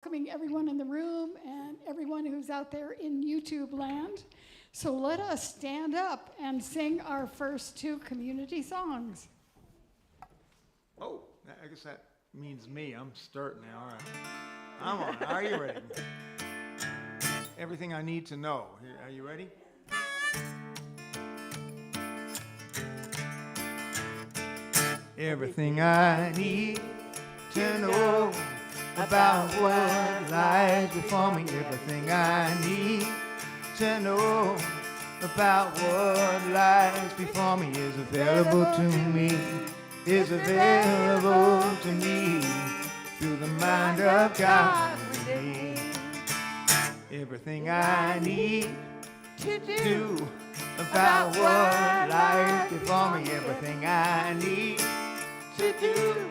welcoming everyone in the room and everyone who's out there in YouTube land. So let us stand up and sing our first two community songs. Oh, I guess that means me. I'm starting now. All right. I'm on. Are you ready? Everything I need to know. Are you ready? Everything I need to know about what lies before me. Everything I need to know about what lies before me is available to me. Is available to me through the mind of God within me. Everything I need to do about what lies before me. Everything I need to do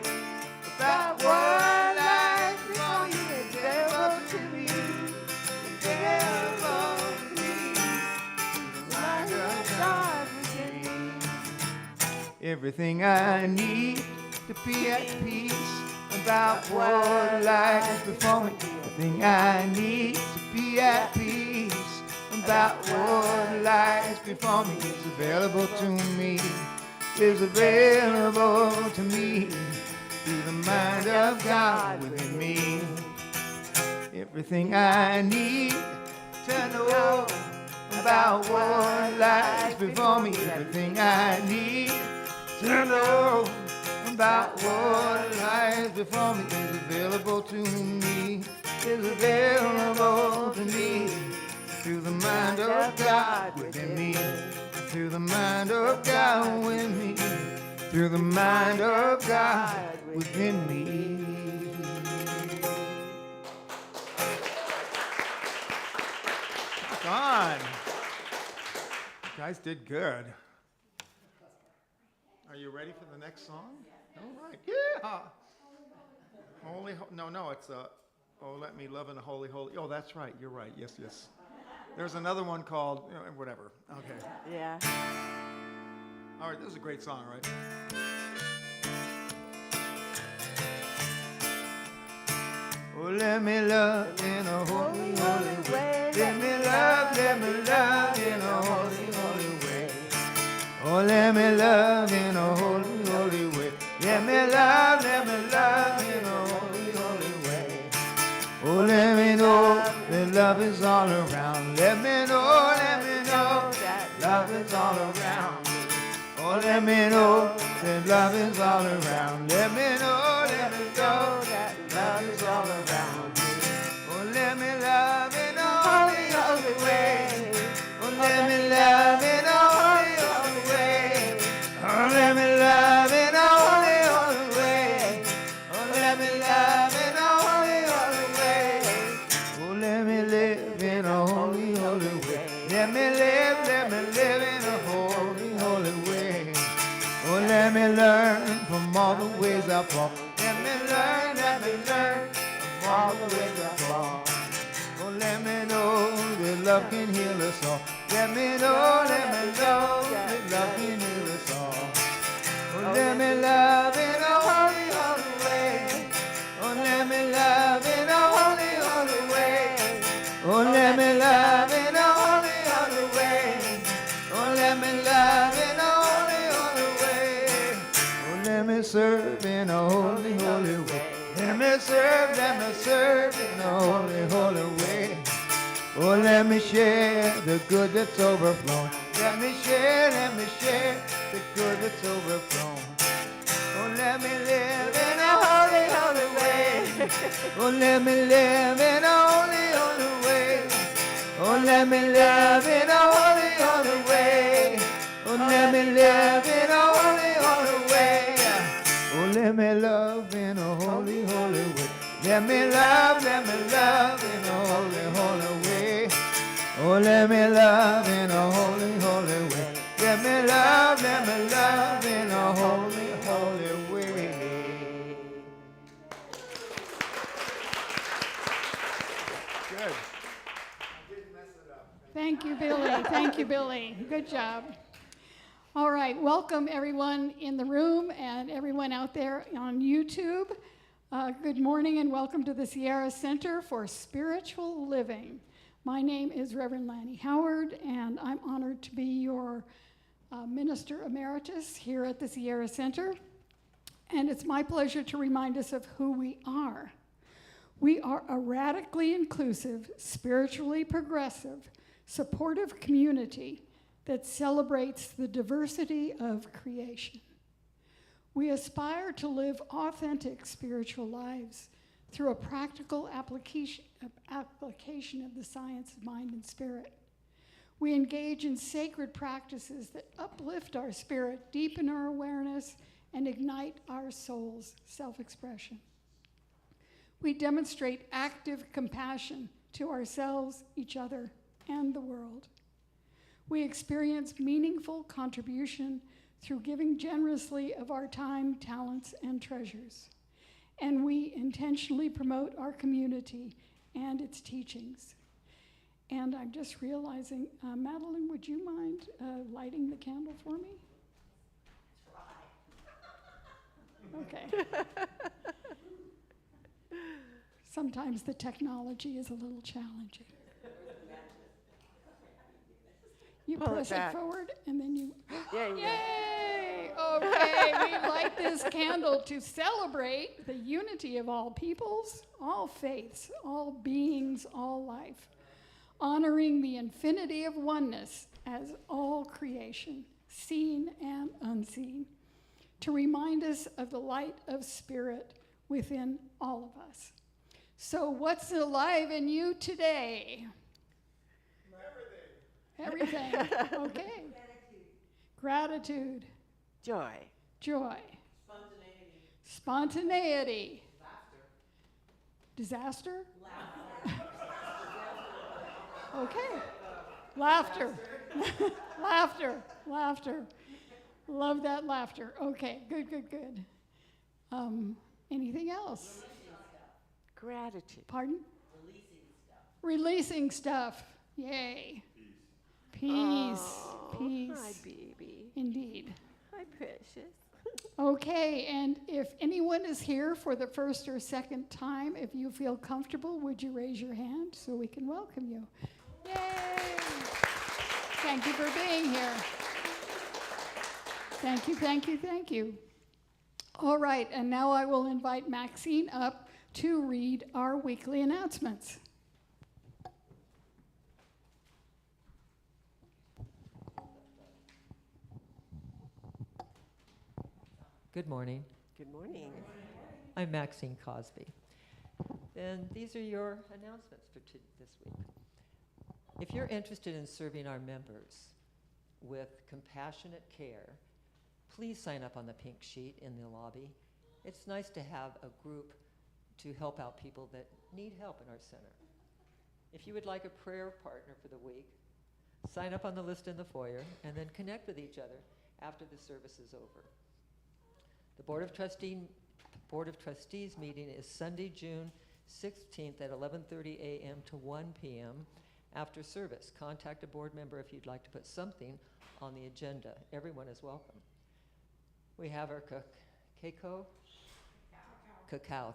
about what lies before me is available to me. Available to me through the mind of God within me. Everything I need to be at peace about what lies before me. Everything I need to be at peace about what lies before me is available to me. Is available to me through the mind of God within me. Everything I need to know about what lies before me. Everything I need to know about what lies before me is available to me. Is available to me through the mind of God within me. Through the mind of God within me. Through the mind of God within me. On. You guys did good. Are you ready for the next song? All right. Yeah. No, it's Oh, Let Me Love in a Holy, Holy. Oh, that's right. You're right. Yes. There's another one called, whatever. Okay. Yeah. All right, this is a great song, right? Oh, let me love in a holy, holy way. Let me love in a holy, holy way. Oh, let me love in a holy, holy way. Let me love in a holy, holy way. Oh, let me know that love is all around. Let me know that love is all around. Oh, let me know that love is all around. Let me know that love is all around. Oh, let me love in a holy, holy way. Oh, let me love in a holy, holy way. Oh, let me love in a holy, holy way. Oh, let me love in a holy, holy way. Oh, let me live in a holy, holy way. Let me live in a holy, holy way. Oh, let me learn from all the ways I fall. Let me learn from all the ways I fall. Oh, let me know that love can heal us all. Let me know that love can heal us all. Oh, let me love in a holy, holy way. Oh, let me love in a holy, holy way. Oh, let me love in a holy, holy way. Oh, let me love in a holy, holy way. Oh, let me serve in a holy, holy way. Let me serve in a holy, holy way. Oh, let me share the good that's overflowing. Let me share the good that's overflowing. Oh, let me live in a holy, holy way. Oh, let me live in a holy, holy way. Oh, let me live in a holy, holy way. Oh, let me live in a holy, holy way. Oh, let me love in a holy, holy way. Let me love in a holy, holy way. Oh, let me love in a holy, holy way. Let me love in a holy, holy way. Good. Thank you, Billy. Thank you, Billy. Good job. All right, welcome everyone in the room and everyone out there on YouTube. Good morning and welcome to the Sierra Center for Spiritual Living. My name is Reverend Lanny Howard, and I'm honored to be your Minister Emeritus here at the Sierra Center. And it's my pleasure to remind us of who we are. We are a radically inclusive, spiritually progressive, supportive community that celebrates the diversity of creation. We aspire to live authentic spiritual lives through a practical application of the science of mind and spirit. We engage in sacred practices that uplift our spirit, deepen our awareness, and ignite our soul's self-expression. We demonstrate active compassion to ourselves, each other, and the world. We experience meaningful contribution through giving generously of our time, talents, and treasures. And we intentionally promote our community and its teachings. And I'm just realizing, Madeline, would you mind lighting the candle for me? Okay. Sometimes the technology is a little challenging. You press it forward, and then you, yay! Okay, we light this candle to celebrate the unity of all peoples, all faiths, all beings, all life, honoring the infinity of oneness as all creation, seen and unseen, to remind us of the light of spirit within all of us. So what's alive in you today? Everything. Okay. Gratitude. Joy. Joy. Spontaneity. Laughter. Disaster? Okay. Laughter. Laughter. Love that laughter. Okay, good. Anything else? Gratitude. Pardon? Releasing stuff. Yay. Peace. Oh, Peace. Hi, baby. Indeed. Hi, precious. Okay, and if anyone is here for the first or second time, if you feel comfortable, would you raise your hand so we can welcome you? Yay! Thank you for being here. Thank you. All right, and now I will invite Maxine up to read our weekly announcements. Good morning. Good morning. I'm Maxine Cosby. And these are your announcements for this week. If you're interested in serving our members with compassionate care, please sign up on the pink sheet in the lobby. It's nice to have a group to help out people that need help in our center. If you would like a prayer partner for the week, sign up on the list in the foyer and then connect with each other after the service is over. The Board of Trustees meeting is Sunday, June 16th at 11:30 a.m. to 1 p.m. after service. Contact a board member if you'd like to put something on the agenda. Everyone is welcome. We have our cacao,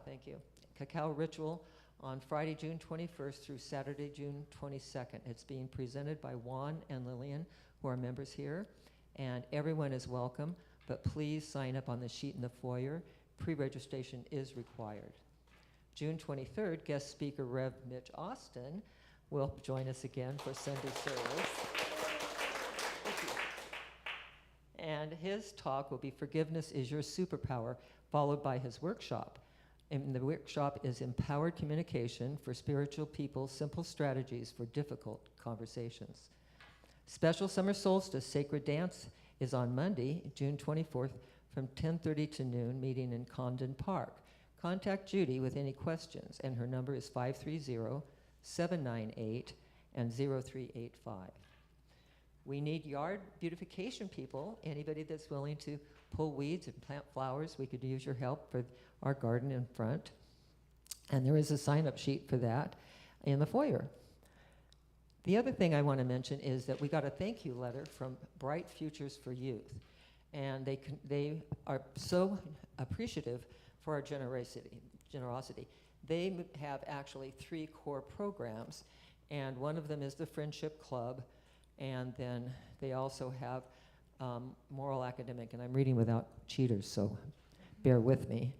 thank you. Cacao ritual on Friday, June 21st through Saturday, June 22nd. It's being presented by Juan and Lillian, who are members here, and everyone is welcome. But please sign up on the sheet in the foyer. Pre-registration is required. June 23rd, guest speaker Rev. Mitch Austin will join us again for Sunday service. And his talk will be Forgiveness is Your Superpower, followed by his workshop. And the workshop is Empowered Communication for Spiritual People, Simple Strategies for Difficult Conversations. Special Summer Solstice Sacred Dance is on Monday, June 24th from 10:30 to noon, meeting in Condon Park. Contact Judy with any questions, and her number is 530-798 and 0385. We need yard beautification people, anybody that's willing to pull weeds and plant flowers. We could use your help for our garden in front. And there is a sign-up sheet for that in the foyer. The other thing I want to mention is that we got a thank you letter from Bright Futures for Youth, and they are so appreciative for our generosity. generosity. They have actually 3 core programs, and one of them is the Friendship Club, and then they also have Moral Academic, and I'm reading without cheaters, so bear with me.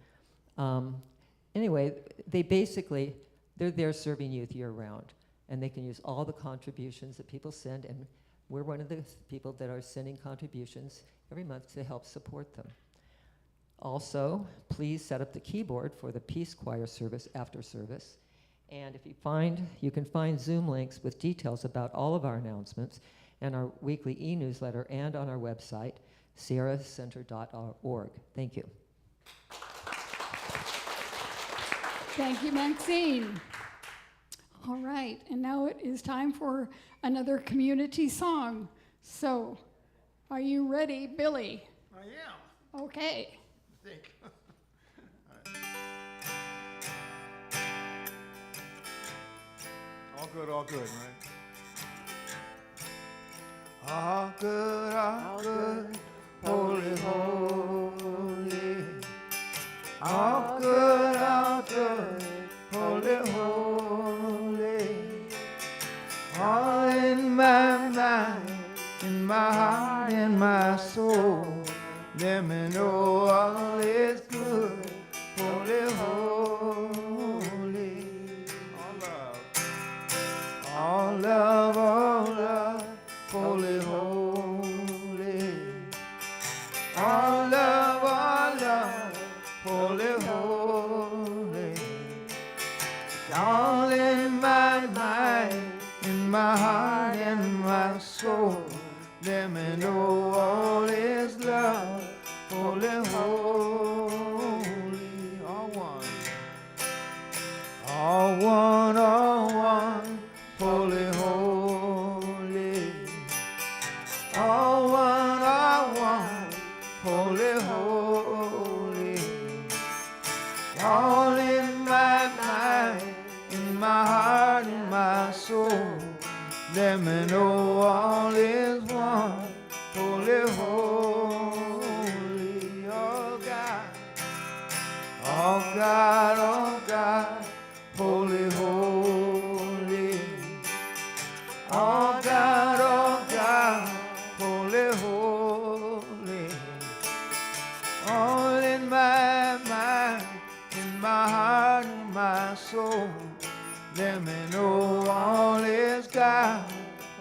Anyway, they're there serving youth year-round, and they can use all the contributions that people send, and we're one of the people that are sending contributions every month to help support them. Also, please set up the keyboard for the Peace Choir service after service. And if you can find Zoom links with details about all of our announcements and our weekly e-newsletter and on our website, sierracenter.org. Thank you. Thank you, Maxine. All right, and now it is time for another community song. So, are you ready, Billy? I am. Okay. I think. All good, right? All good, holy, holy. All good, holy, holy. All in my mind, in my heart, in my soul. Let me know all is good, holy, holy. All love, holy, holy. All love, holy, holy. All in my mind, in my heart, in my soul. Let me know all is love, holy, holy. All one, holy, holy. All one, holy, holy. All in my mind, in my heart, in my soul. Let me know all is one, holy, holy. Oh God, oh God, oh God, holy, holy. Oh God, holy, holy. All in my mind, in my heart, in my soul. Let me know all is God,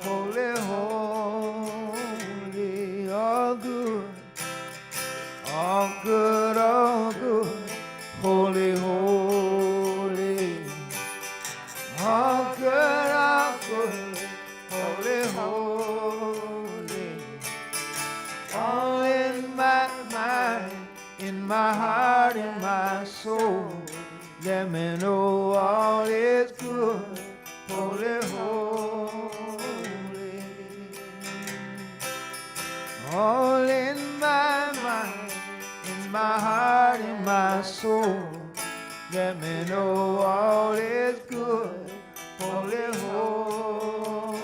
holy, holy. All good, all good, holy, holy. All good, holy, holy. All in my mind, in my heart, in my soul. Let me know all is good, holy, holy. All in my mind, in my heart, in my soul. Let me know all is good, holy, holy.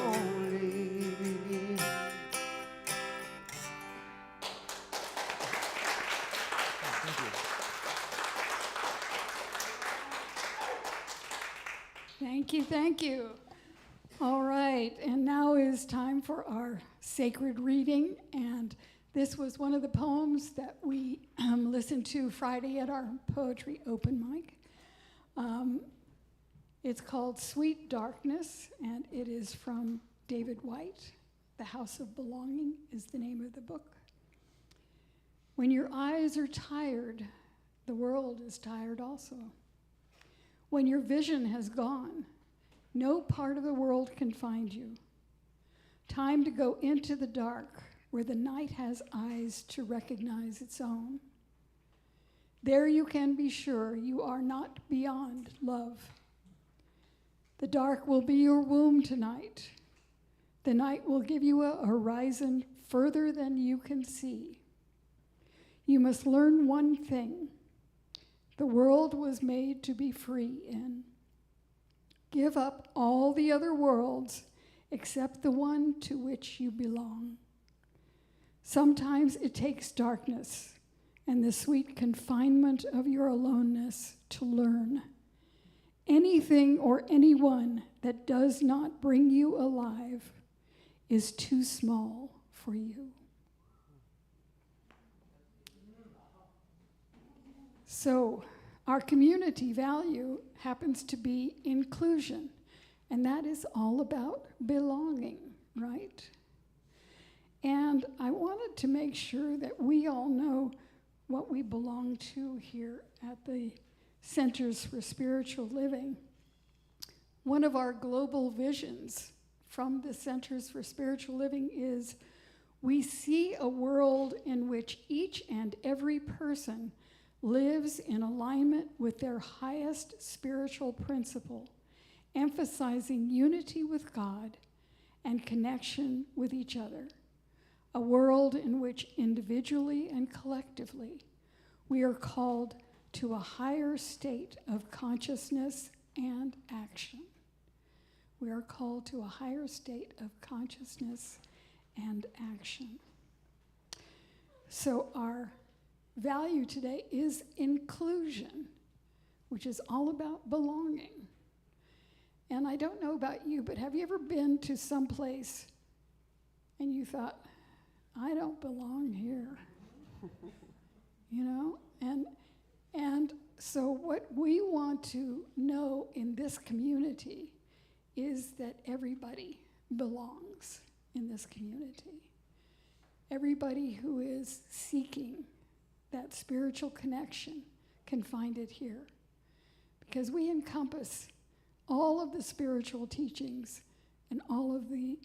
Thank you. All right, and now is time for our sacred reading, and this was one of the poems that we listened to Friday at our poetry open mic. It's called Sweet Darkness, and it is from David White. The House of Belonging is the name of the book. When your eyes are tired, the world is tired also. When your vision has gone, no part of the world can find you. Time to go into the dark where the night has eyes to recognize its own. There you can be sure you are not beyond love. The dark will be your womb tonight. The night will give you a horizon further than you can see. You must learn one thing. The world was made to be free in. Give up all the other worlds except the one to which you belong. Sometimes it takes darkness and the sweet confinement of your aloneness to learn. Anything or anyone that does not bring you alive is too small for you. So, our community value happens to be inclusion, and that is all about belonging, right? And I wanted to make sure that we all know what we belong to here at the Centers for Spiritual Living. One of our global visions from the Centers for Spiritual Living is we see a world in which each and every person lives in alignment with their highest spiritual principle, emphasizing unity with God and connection with each other. A world in which individually and collectively we are called to a higher state of consciousness and action. We are called to a higher state of consciousness and action. So our value today is inclusion, which is all about belonging. And I don't know about you, but have you ever been to some place and you thought, I don't belong here? You know? And so what we want to know in this community is that everybody belongs in this community. Everybody who is seeking that spiritual connection can find it here. Because we encompass all of the spiritual teachings and all of the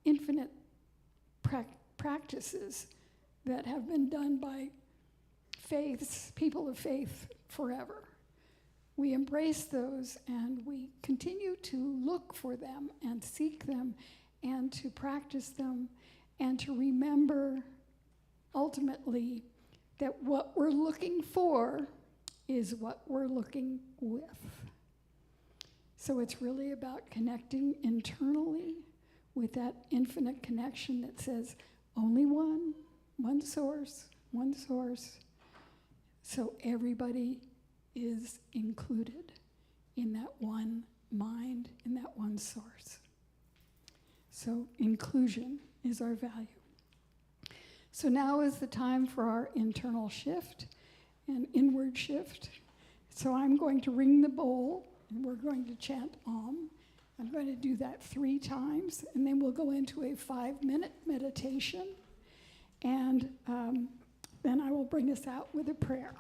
infinite practices that have been done by people of faith forever. We embrace those and we continue to look for them and seek them and to practice them and to remember ultimately that what we're looking for is what we're looking with. So it's really about connecting internally with that infinite connection that says only one source. So everybody is included in that one mind, in that one source. So inclusion is our value. So now is the time for our internal shift and inward shift. So I'm going to ring the bowl, and we're going to chant Om. I'm going to do that 3 times, and then we'll go into a 5-minute meditation, and then I will bring us out with a prayer.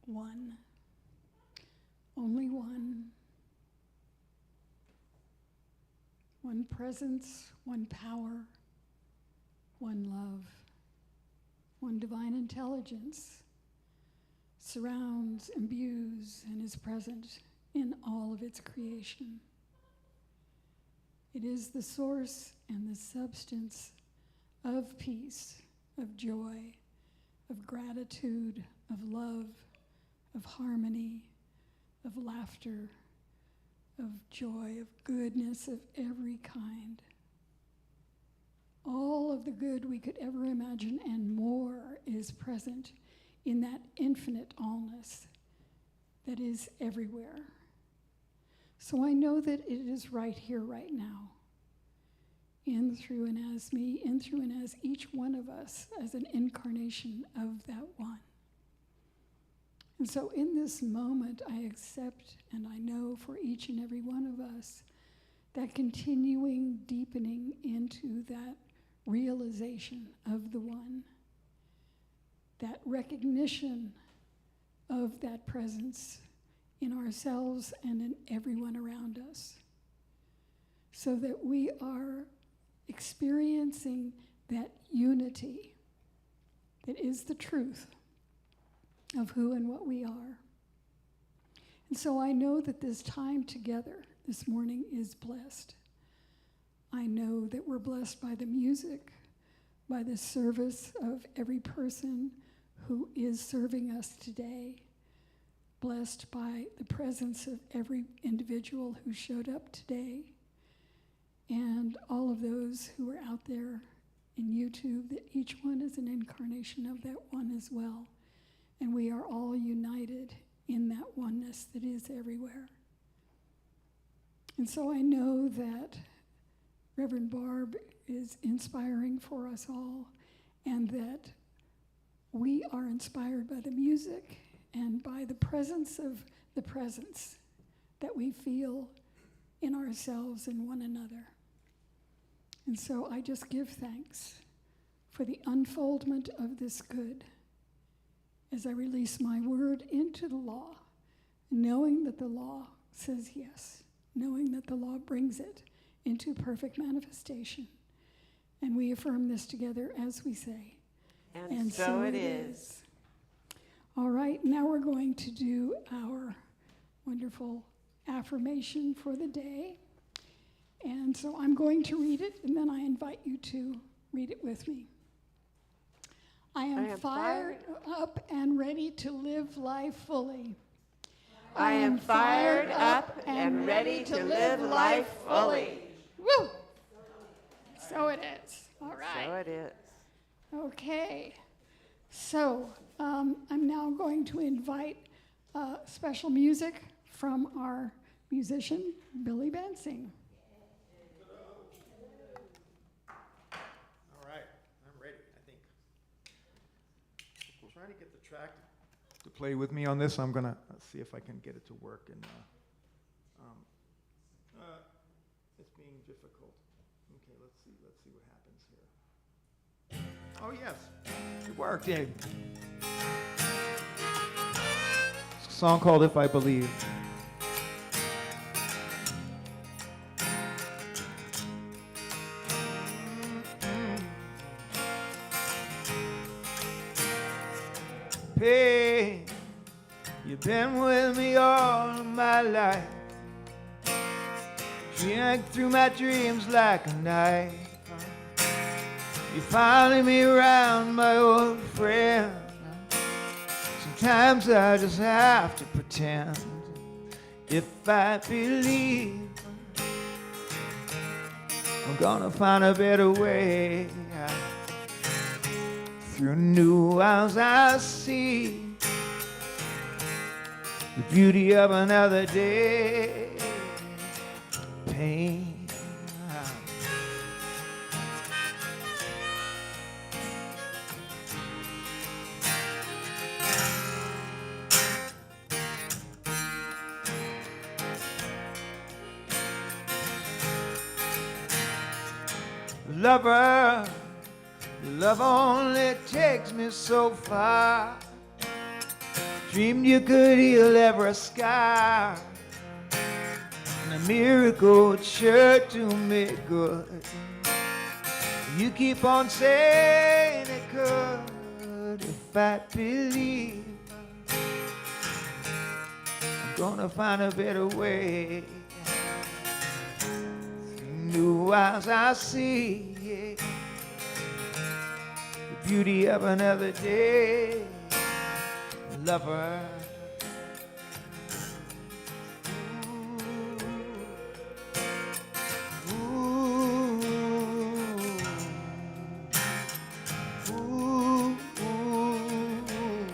one. Only one. One presence, one power, one love, one divine intelligence surrounds, imbues, and is present in all of its creation. It is the source and the substance of peace, of joy, of gratitude, of love, of harmony, of laughter, of joy, of goodness of every kind. All of the good we could ever imagine and more is present in that infinite allness that is everywhere. So I know that it is right here, right now, in, through, and as me, in, through, and as each one of us as an incarnation of that one. And so in this moment, I accept and I know for each and every one of us that continuing deepening into that realization of the one, that recognition of that presence in ourselves and in everyone around us, so that we are experiencing that unity that is the truth of who and what we are. And so I know that this time together this morning is blessed. I know that we're blessed by the music, by the service of every person who is serving us today, blessed by the presence of every individual who showed up today, and all of those who are out there in YouTube, that each one is an incarnation of that one as well. And we are all united in that oneness that is everywhere. And so I know that Reverend Barb is inspiring for us all, and that we are inspired by the music and by the presence of the presence that we feel in ourselves and one another. And so I just give thanks for the unfoldment of this good as I release my word into the law, knowing that the law says yes, knowing that the law brings it into perfect manifestation. And we affirm this together as we say. And so it is. All right, now we're going to do our wonderful affirmation for the day. And so I'm going to read it, and then I invite you to read it with me. I am fired up and ready to live life fully. I am fired up and ready to live life fully. Woo! So it is. All right. So it is. Okay. So I'm now going to invite special music from our musician, Billy Bensing. All right, I'm ready, I think. I'm trying to get the track to play with me on this. I'm going to see if I can get it to work. And it's being difficult. Okay, let's see what happens here. Oh, yes, it worked, yeah. It's a song called If I Believe. Hey, you've been with me all my life. Drink through my dreams like a knife. You're following me around, my old friend. Sometimes I just have to pretend. If I believe, I'm gonna find a better way. Through new eyes I see the beauty of another day. Pain. Lover, love only takes me so far. Dreamed you could heal every scar, and a miracle would sure to make good. You keep on saying it could. If I believe, I'm gonna find a better way. New eyes I see, yeah, the beauty of another day. Lover, ooh, ooh, ooh, ooh.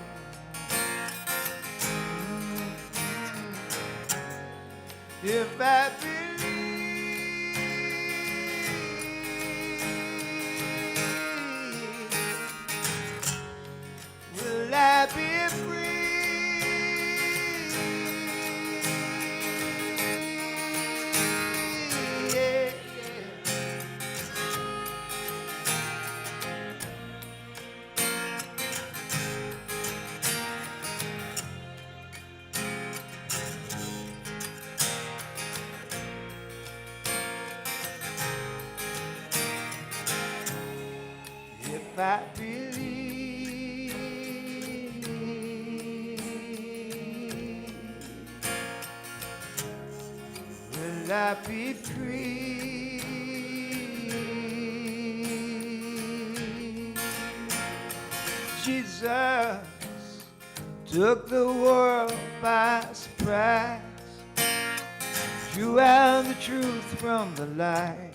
If I believe, will I be free? Yeah, yeah. If I believe, will I be free? Jesus took the world by surprise, drew out the truth from the lies.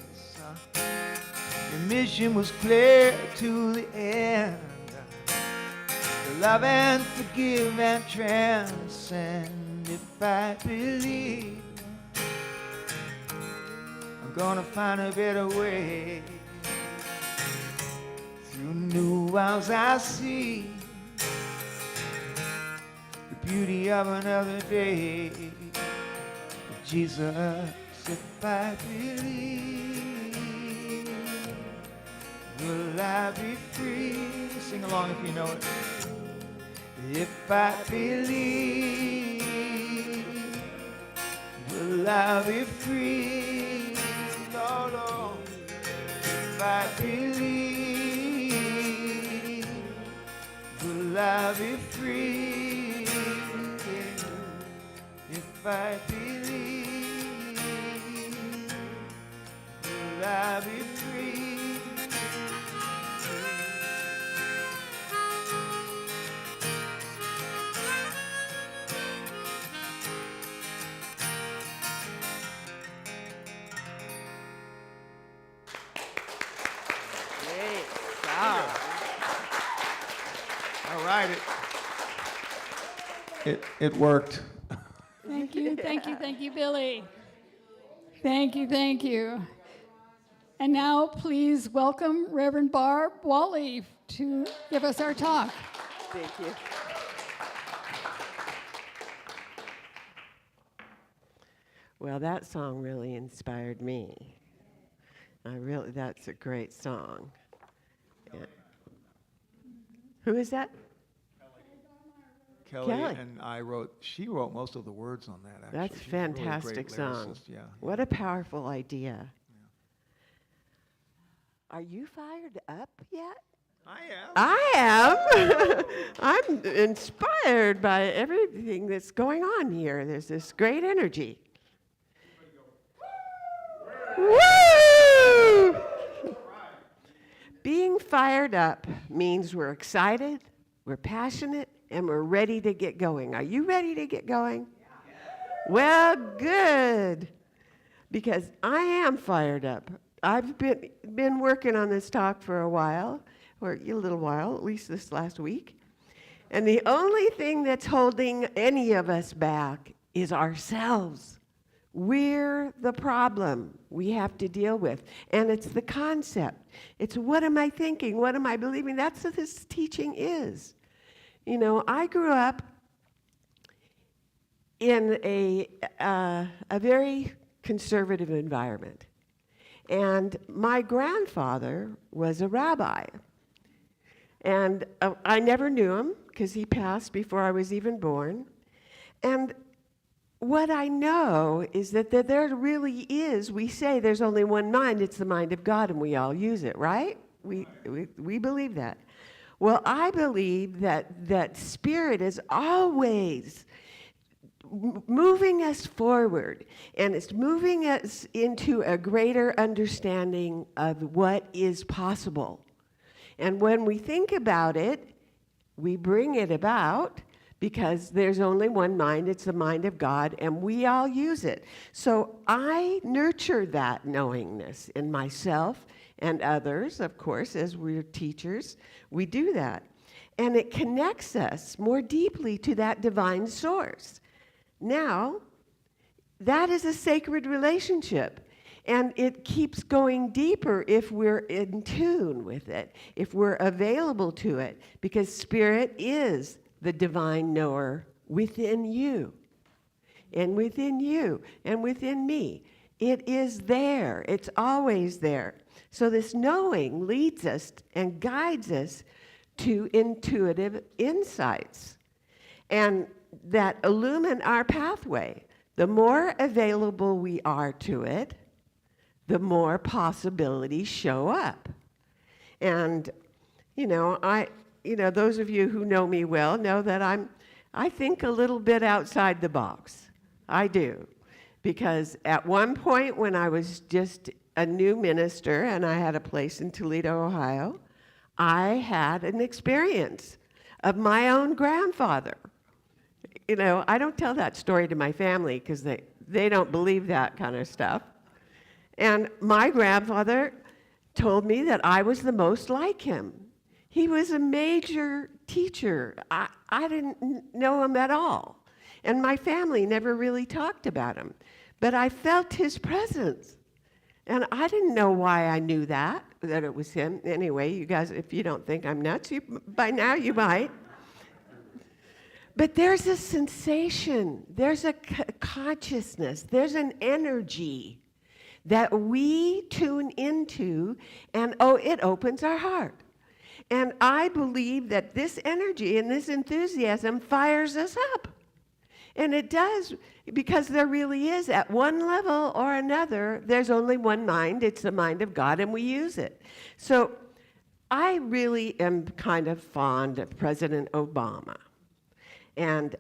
Your mission was clear to the end, to love and forgive and transcend. If I believe, I'm gonna find a better way. Through new eyes I see the beauty of another day. Jesus, if I believe, will I be free? Sing along if you know it. If I believe, will I be free? Lord, Lord. If I believe, will I be free? If I believe, will I be free? Great job. All right. It worked. Thank you, thank you, thank you, Billy. Thank you. And now please welcome Reverend Barb Walley to give us our talk. Thank you. Well, that song really inspired me. That's a great song. Yeah. Who is that? Kelly Kelly. and she wrote most of the words on that, actually. That's She's a really great fantastic song. lyricist, yeah. What a powerful idea. Are you fired up yet? I am. I am. I'm inspired by everything that's going on here. There's this great energy. Woo! Being fired up means we're excited, we're passionate, and we're ready to get going. Are you ready to get going? Well, good. Because I am fired up. I've been working on this talk for a while, or a little while, at least this last week. And the only thing that's holding any of us back is ourselves. We're the problem we have to deal with. And it's the concept. It's what am I thinking? What am I believing? That's what this teaching is. You know, I grew up in a very conservative environment. And my grandfather was a rabbi. And I never knew him because he passed before I was even born. And what I know is that there really is, we say there's only one mind, it's the mind of God, and we all use it, right? We believe that. Well, I believe that Spirit is always moving us forward, and it's moving us into a greater understanding of what is possible. And when we think about it, we bring it about, because there's only one mind, it's the mind of God, and we all use it. So I nurture that knowingness in myself and others, of course, as we're teachers. We do that. And it connects us more deeply to that divine source. Now, that is a sacred relationship. And it keeps going deeper if we're in tune with it, if we're available to it, because Spirit is the divine knower within you, and within you, and within me. It is there. It's always there. So this knowing leads us and guides us to intuitive insights, and that illumine our pathway. The more available we are to it, the more possibilities show up. And, those of you who know me well know that I think a little bit outside the box. I do. Because at one point when I was just a new minister and I had a place in Toledo, Ohio, I had an experience of my own grandfather. I don't tell that story to my family because they don't believe that kind of stuff. And my grandfather told me that I was the most like him. He was a major teacher. I didn't know him at all. And my family never really talked about him. But I felt his presence. And I didn't know why I knew that it was him. Anyway, you guys, if you don't think I'm nuts, by now you might. But there's a sensation, there's a consciousness, there's an energy that we tune into, and it opens our heart. And I believe that this energy and this enthusiasm fires us up. And it does, because there really is, at one level or another, there's only one mind, it's the mind of God, and we use it. So I really am kind of fond of President Obama. And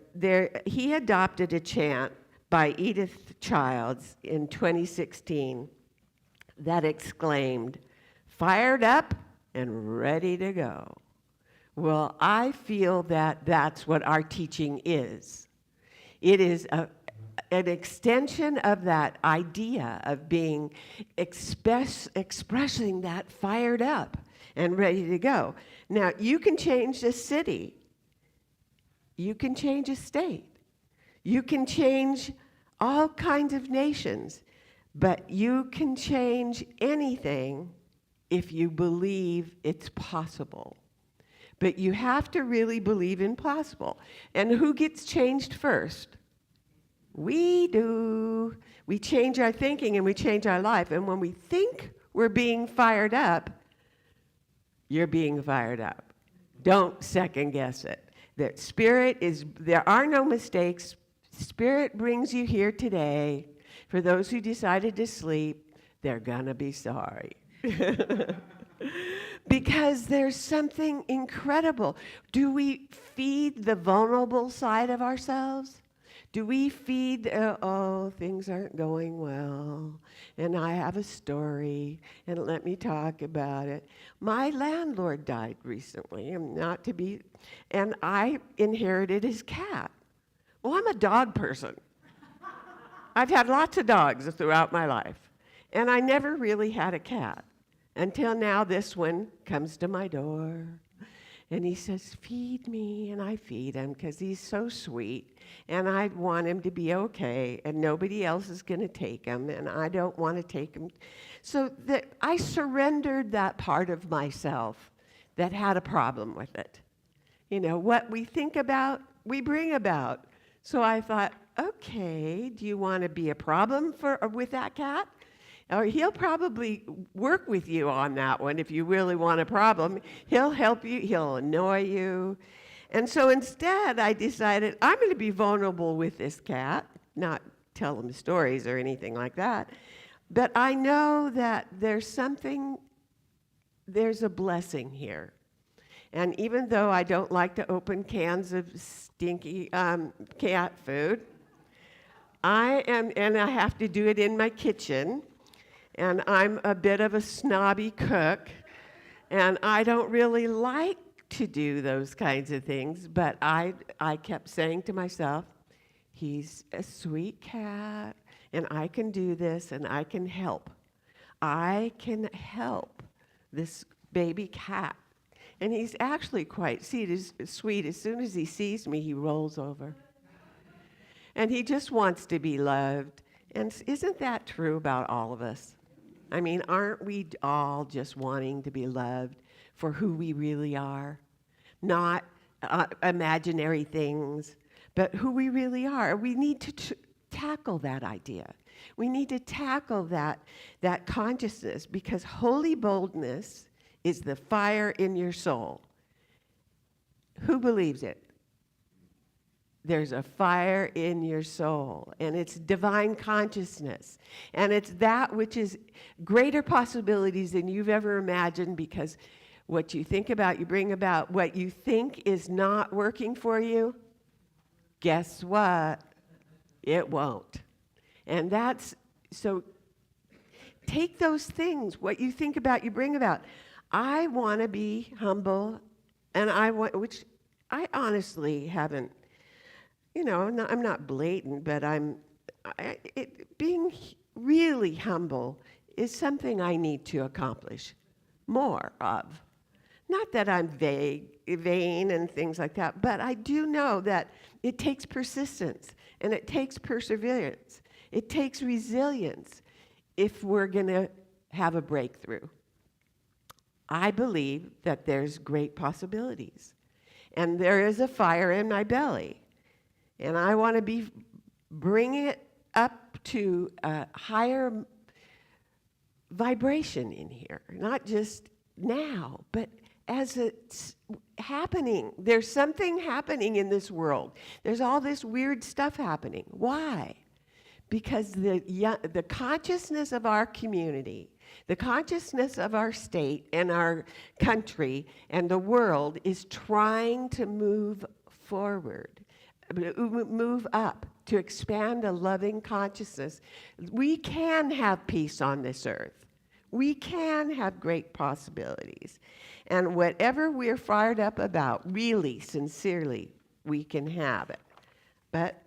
he adopted a chant by Edith Childs in 2016 that exclaimed, "Fired up and ready to go." Well, I feel that that's what our teaching is. It is an extension of that idea of being expressing that fired up and ready to go. Now, you can change a city. You can change a state. You can change all kinds of nations, but you can change anything if you believe it's possible. But you have to really believe in possible. And who gets changed first? We do. We change our thinking and we change our life. And when we think we're being fired up, you're being fired up. Don't second guess it. That Spirit is, there are no mistakes. Spirit brings you here today. For those who decided to sleep, they're gonna be sorry. Because there's something incredible. Do we feed the vulnerable side of ourselves? Do we feed, things aren't going well, and I have a story, and let me talk about it. My landlord died recently, and I inherited his cat. Well, I'm a dog person. I've had lots of dogs throughout my life, and I never really had a cat until now this one comes to my door. And he says, "Feed me," and I feed him because he's so sweet, and I want him to be okay, and nobody else is going to take him, and I don't want to take him. So that I surrendered that part of myself that had a problem with it. What we think about, we bring about. So I thought, okay, do you want to be a problem with that cat? Or he'll probably work with you on that one if you really want a problem. He'll help you, he'll annoy you. And so instead, I decided I'm going to be vulnerable with this cat, not tell him stories or anything like that. But I know that there's a blessing here. And even though I don't like to open cans of stinky cat food, and I have to do it in my kitchen, and I'm a bit of a snobby cook, and I don't really like to do those kinds of things, but I kept saying to myself, he's a sweet cat, and I can do this, and I can help. I can help this baby cat. And he's actually quite sweet. As soon as he sees me, he rolls over. And he just wants to be loved. And isn't that true about all of us? I mean, aren't we all just wanting to be loved for who we really are? Not imaginary things, but who we really are. We need to tackle that idea. We need to tackle that consciousness, because holy boldness is the fire in your soul. Who believes it? There's a fire in your soul, and it's divine consciousness. And it's that which is greater possibilities than you've ever imagined, because what you think about, you bring about. What you think is not working for you, guess what? It won't. And so take those things, what you think about, you bring about. I want to be humble, and which I honestly haven't, I'm not blatant, but being really humble is something I need to accomplish more of. Not that I'm vain and things like that, but I do know that it takes persistence, and it takes perseverance. It takes resilience if we're going to have a breakthrough. I believe that there's great possibilities, and there is a fire in my belly, and I want to bring it up to a higher vibration in here, not just now, but as it's happening. There's something happening in this world. There's all this weird stuff happening. Why? Because the consciousness of our community, the consciousness of our state and our country and the world is trying to move forward, move up, to expand a loving consciousness. We can have peace on this earth. We can have great possibilities. And whatever we're fired up about, really, sincerely, we can have it. But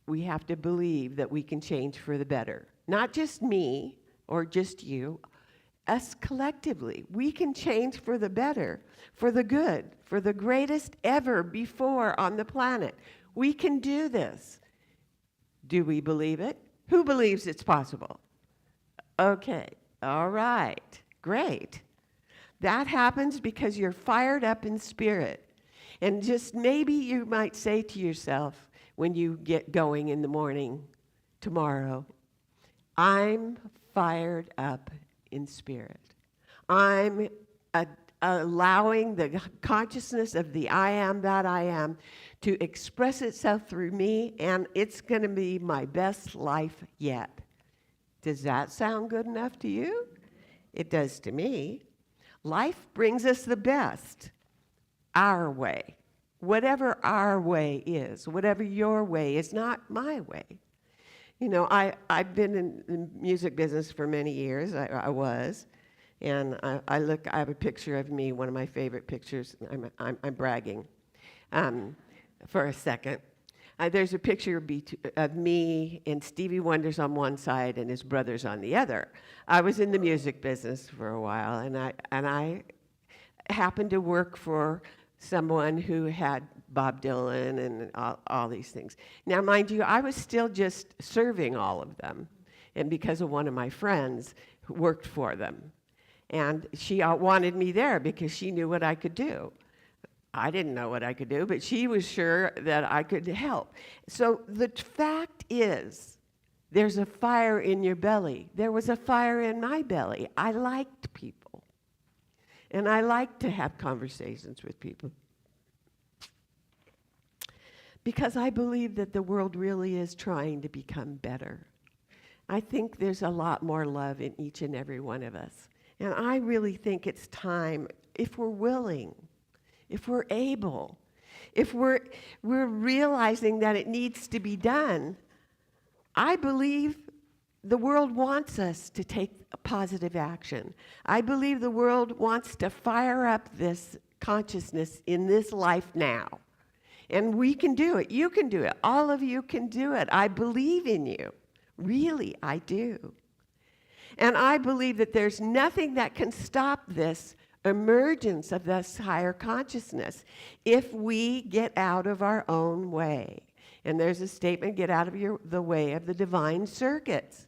we have to believe that we can change for the better. Not just me or just you, us collectively. We can change for the better, for the good, for the greatest ever before on the planet. We can do this. Do we believe it? Who believes it's possible? Okay, all right, great. That happens because you're fired up in spirit. And just maybe you might say to yourself when you get going in the morning tomorrow, I'm fired up in spirit. I'm allowing the consciousness of the I am that I am to express itself through me, and it's going to be my best life yet. Does that sound good enough to you? It does to me. Life brings us the best, our way. Whatever our way is, whatever your way is, not my way. I've been in the music business for many years. I was. And I have a picture of me, one of my favorite pictures. I'm bragging for a second. There's a picture of me and Stevie Wonder's on one side and his brothers on the other. I was in the music business for a while, and I happened to work for someone who had Bob Dylan and all these things. Now, mind you, I was still just serving all of them, and because of one of my friends who worked for them. And she wanted me there because she knew what I could do. I didn't know what I could do, but she was sure that I could help. So the fact is, there's a fire in your belly. There was a fire in my belly. I liked people. And I liked to have conversations with people. because I believe that the world really is trying to become better. I think there's a lot more love in each and every one of us. And I really think it's time, if we're willing, if we're able, if we're realizing that it needs to be done, I believe the world wants us to take a positive action. I believe the world wants to fire up this consciousness in this life now. And we can do it. You can do it. All of you can do it. I believe in you. Really, I do. And I believe that there's nothing that can stop this emergence of this higher consciousness if we get out of our own way. And there's a statement, get out of the way of the divine circuits.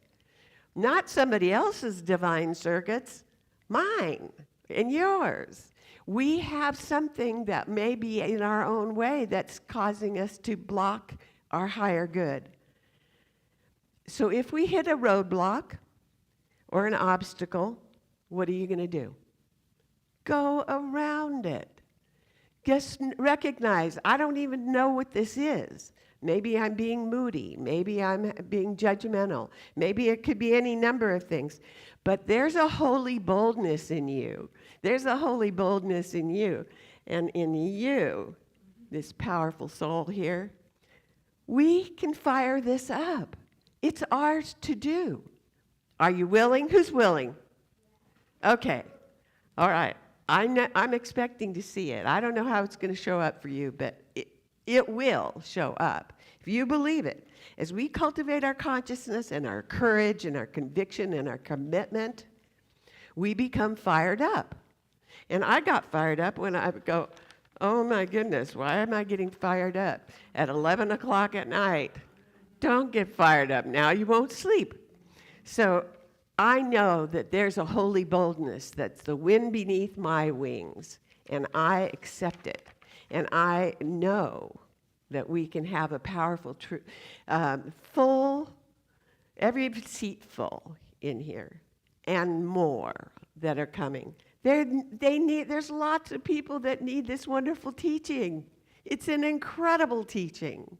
Not somebody else's divine circuits, mine and yours. We have something that may be in our own way that's causing us to block our higher good. So if we hit a roadblock or an obstacle, what are you going to do? Go around it. Just recognize, I don't even know what this is. Maybe I'm being moody. Maybe I'm being judgmental. Maybe it could be any number of things. But there's a holy boldness in you. There's a holy boldness in you. And in you, this powerful soul here, we can fire this up. It's ours to do. Are you willing? Who's willing? Okay. All right. I'm expecting to see it. I don't know how it's going to show up for you, but it will show up. If you believe it, as we cultivate our consciousness and our courage and our conviction and our commitment, we become fired up. And I got fired up when I would go, oh my goodness, why am I getting fired up at 11 o'clock at night? Don't get fired up now, you won't sleep. So I know that there's a holy boldness that's the wind beneath my wings, and I accept it. And I know that we can have a powerful, full, every seat full in here, and more that are coming. There's lots of people that need this wonderful teaching. It's an incredible teaching.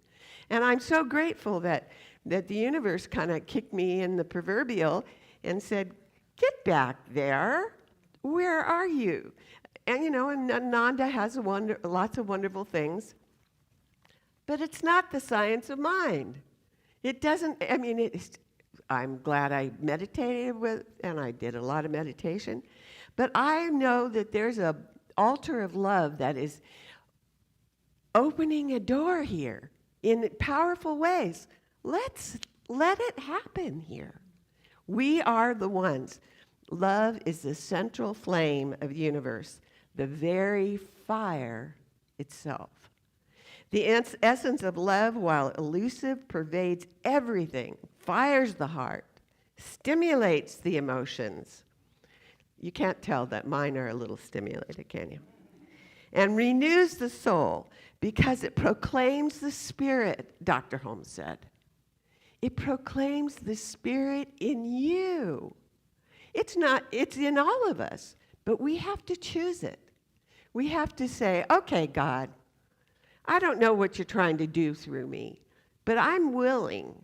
And I'm so grateful that the universe kind of kicked me in the proverbial and said, get back there. Where are you? And, and Nanda has lots of wonderful things. But it's not the science of mind. It doesn't, I'm glad I meditated and I did a lot of meditation. But I know that there's an altar of love that is opening a door here in powerful ways. Let's let it happen here. We are the ones. Love is the central flame of the universe, the very fire itself. The essence of love, while elusive, pervades everything, fires the heart, stimulates the emotions. You can't tell that mine are a little stimulated, can you? And renews the soul because it proclaims the spirit, Dr. Holmes said. It proclaims the spirit in you. It's in all of us, but we have to choose it. We have to say, okay, God, I don't know what you're trying to do through me, but I'm willing.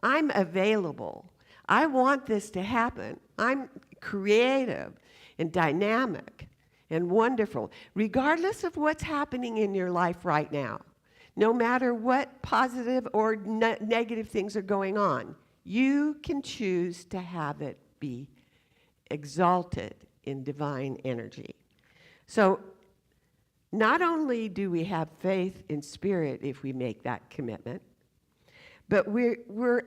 I'm available. I want this to happen. I'm creative and dynamic and wonderful, regardless of what's happening in your life right now. No matter what positive or negative things are going on, you can choose to have it be exalted in divine energy. So not only do we have faith in spirit if we make that commitment, but we're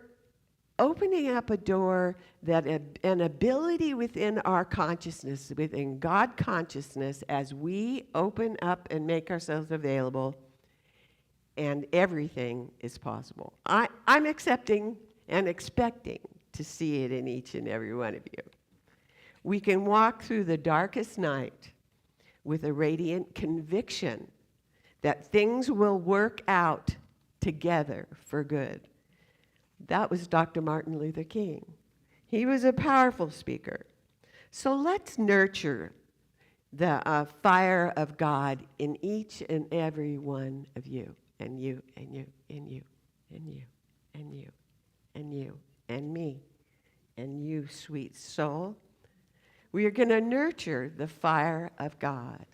opening up a door that an ability within our consciousness, within God consciousness, as we open up and make ourselves available, and everything is possible. I'm accepting and expecting to see it in each and every one of you. We can walk through the darkest night with a radiant conviction that things will work out together for good. That was Dr. Martin Luther King. He was a powerful speaker. So let's nurture the fire of God in each and every one of you. and you and you and you and you and you and you and me and you, sweet soul. We are going to nurture the fire of God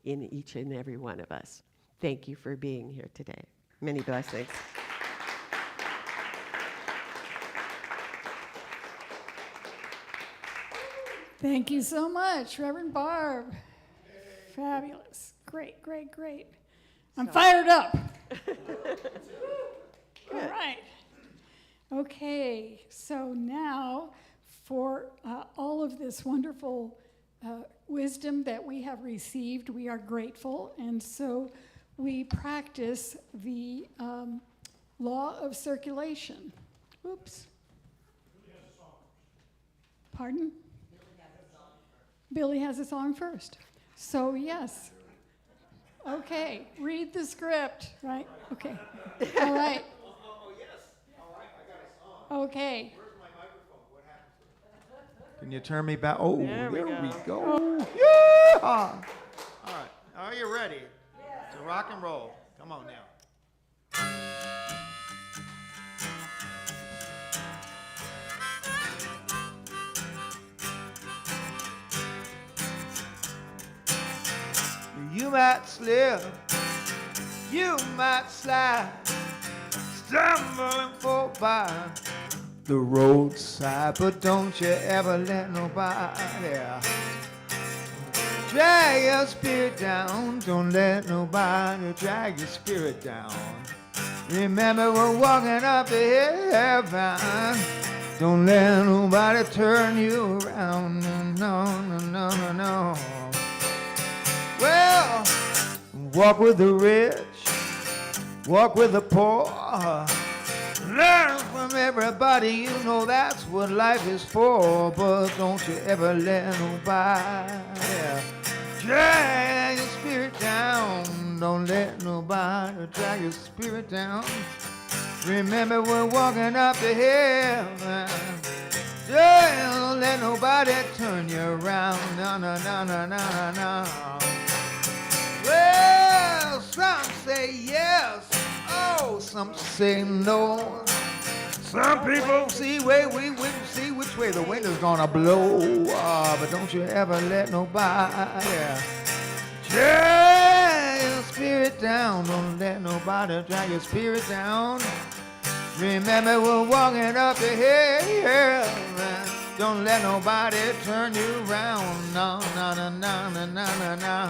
in each and every one of us. Thank you for being here today. Many blessings. Thank you so much, Reverend Barb. Fabulous. Great, great, great. I'm fired up. All right. Okay, so now for all of this wonderful wisdom that we have received, we are grateful, and so we practice the law of circulation. Oops. Pardon? Billy has a song first. So yes. Okay, read the script, right? Okay. All right. Oh, yes. All right, I got a song. Okay. Where's my microphone? What happened to it? Can you turn me back? Oh, There we we go. go. Yeah! All right. Are you ready? Yes. To rock and roll. Come on now. You might slip, you might slide, stumble and fall by the roadside, but don't you ever let nobody drag your spirit down. Don't let nobody drag your spirit down. Remember, we're walking up to heaven. Don't let nobody turn you around. No, no, no, no, no. Well, walk with the rich, walk with the poor, learn from everybody, you know that's what life is for. But don't you ever let nobody drag your spirit down. Don't let nobody drag your spirit down. Remember, we're walking up to heaven. Don't let nobody turn you around. No, no, no, no, no, no, no. Well, some say yes, oh, some say no. Some people see see which way the wind is gonna blow. But don't you ever let nobody drag your spirit down. Don't let nobody drag your spirit down. Remember, we're walking up to heaven. Don't let nobody turn you around. No, no, no, no, no, no, no, no.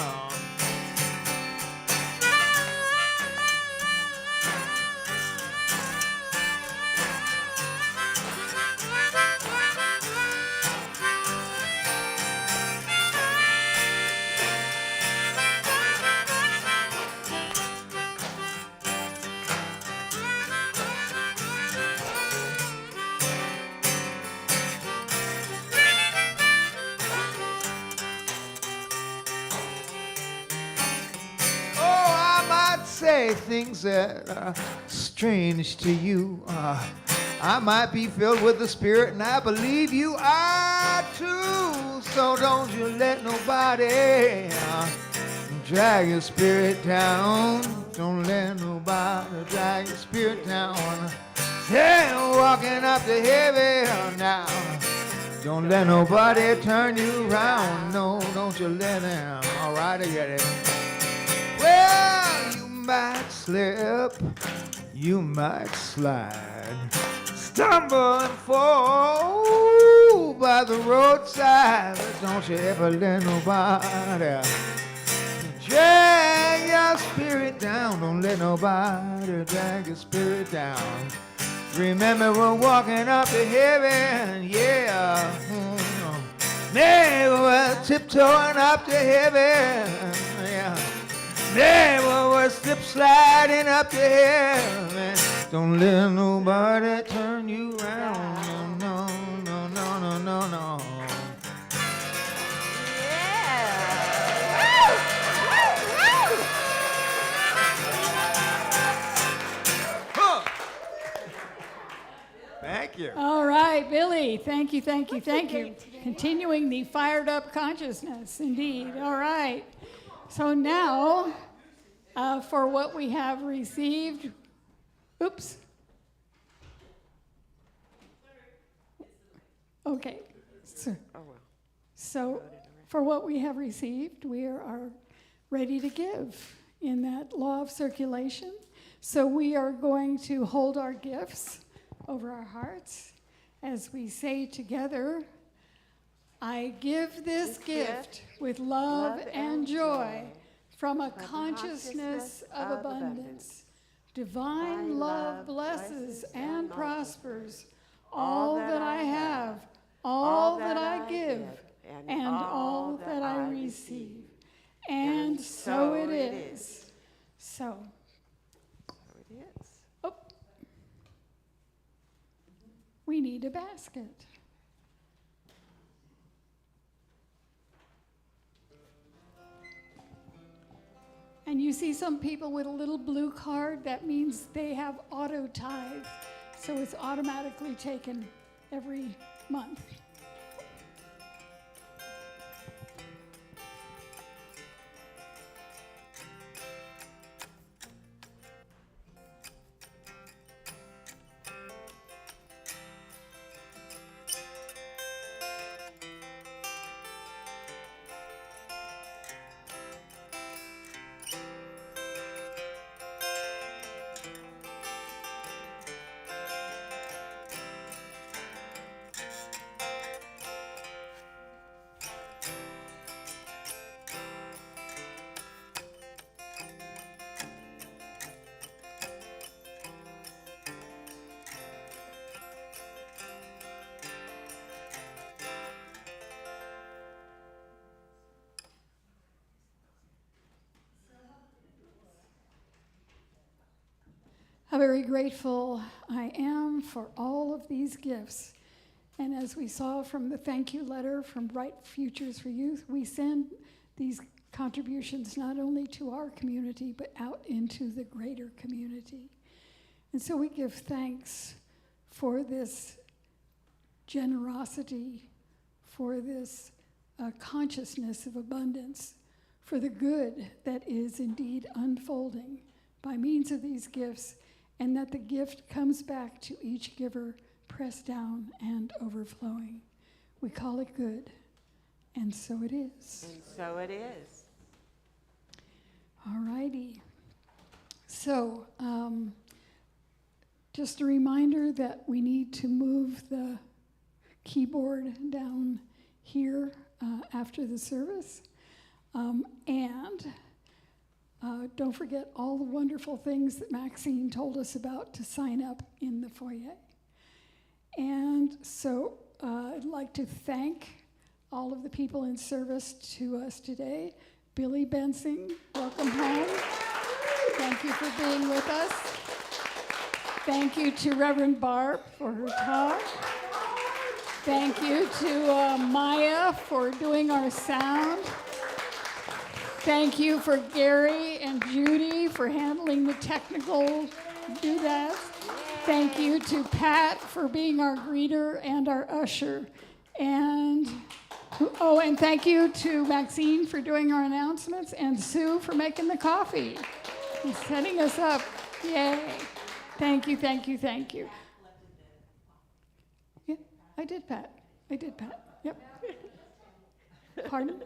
Say things that are strange to you. I might be filled with the Spirit, and I believe you are too. So don't you let nobody drag your spirit down. Don't let nobody drag your spirit down. Yeah, walking up to heaven now. Don't let nobody turn you around. No, don't you let them. All right, I get it. Well, you might slip, you might slide, stumble and fall by the roadside, but don't you ever let nobody drag your spirit down. Don't let nobody drag your spirit down. Remember, we're walking up to heaven, yeah. Never we're tiptoeing up to heaven, yeah. Never was slip sliding up to heaven. Don't let nobody turn you around. No, no, no, no, no, no. Huh. Thank you. All right, Billy. Thank you, thank you, thank you. Continuing the fired up consciousness, indeed. All right. So now For what we have received. Oops. Okay. Oh, well. So for what we have received, we are ready to give in that law of circulation. So we are going to hold our gifts over our hearts as we say together, I give this gift with love and joy from a consciousness of abundance. Divine love blesses and prospers all that I have, all that I give, and all that I receive. And so it is. So it is. oh, we need a basket. And you see some people with a little blue card, that means they have auto tithe. So it's automatically taken every month. How very grateful I am for all of these gifts. And as we saw from the thank you letter from Bright Futures for Youth, we send these contributions not only to our community, but out into the greater community. And so we give thanks for this generosity, for this consciousness of abundance, for the good that is indeed unfolding by means of these gifts, and that the gift comes back to each giver, pressed down and overflowing. We call it good, and so it is. And so it is. All righty. So, just a reminder that we need to move the keyboard down here after the service. And don't forget all the wonderful things that Maxine told us about to sign up in the foyer. And so I'd like to thank all of the people in service to us today. Billy Bensing, welcome home. Thank you for being with us. Thank you to Reverend Barb for her talk. Thank you to Maya for doing our sound. Thank you for Gary and Judy for handling the technical doodads. Thank you to Pat for being our greeter and our usher. And thank you to Maxine for doing our announcements, and Sue for making the coffee and setting us up. Yay. Thank you, thank you, thank you. Yeah, I did, Pat. Yep. Pardon?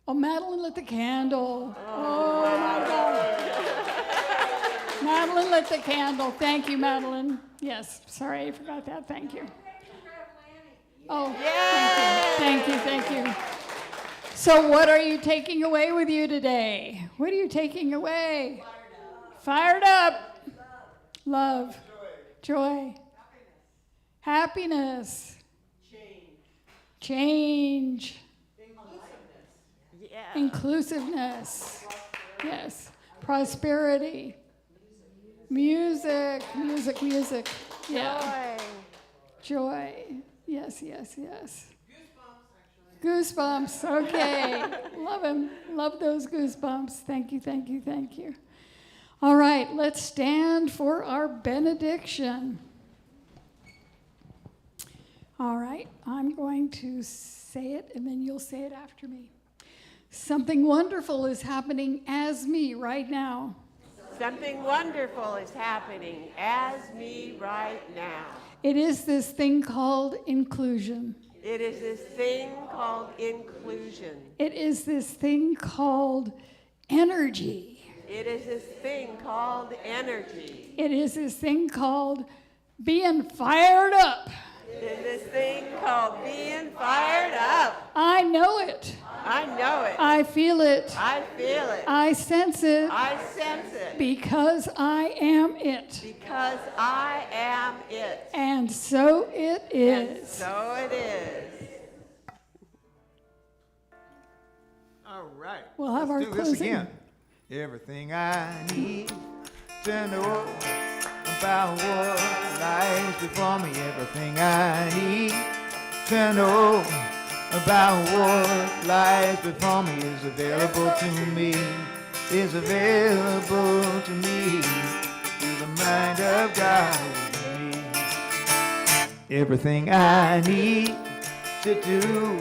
Oh, Madeline lit the candle. Oh my God. Madeline lit the candle. Thank you, Madeline. Yes, sorry, I forgot that. Thank you. Oh, thank you. So what are you taking away with you today? What are you taking away? Fired up. Love. Joy. Happiness. Change. Yeah. Inclusiveness. Yes. Prosperity. Music. Yeah. Joy. Yes. Goosebumps. Okay. Love them. Love those goosebumps. Thank you. All right, let's stand for our benediction. All right, I'm going to say it, and then you'll say it after me. Something wonderful is happening as me right now. Something wonderful is happening as me right now. It is this thing called inclusion. It is this thing called inclusion. It is this thing called energy. It is this thing called energy. It is this thing called being fired up. It is this thing called being fired up. I know it. I know it. I feel it. I feel it. I sense it. I sense it. Because I am it. Because I am it. And so it And is. so it is. All right. We'll have Let's our do this closing. again. Everything I need to know about what lies before me. Everything I need to know about what lies before me is available to me. Is available to me through the mind of God within me. Everything I need to do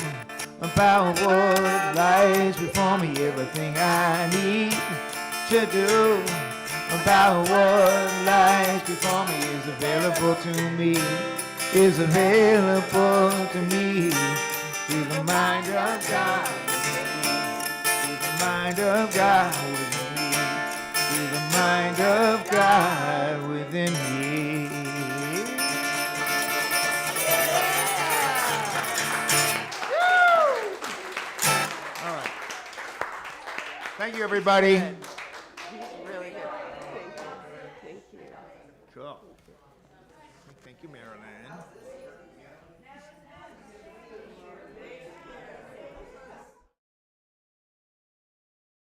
about what lies before me. Everything I need to do about what lies before me is available to me. Is available to me through the mind of God within me. Through the mind of God within me. Through the mind of God within me. All right. Thank you, everybody. He's really good. Thank you. Thank you. Cool. Thank you, Marilyn.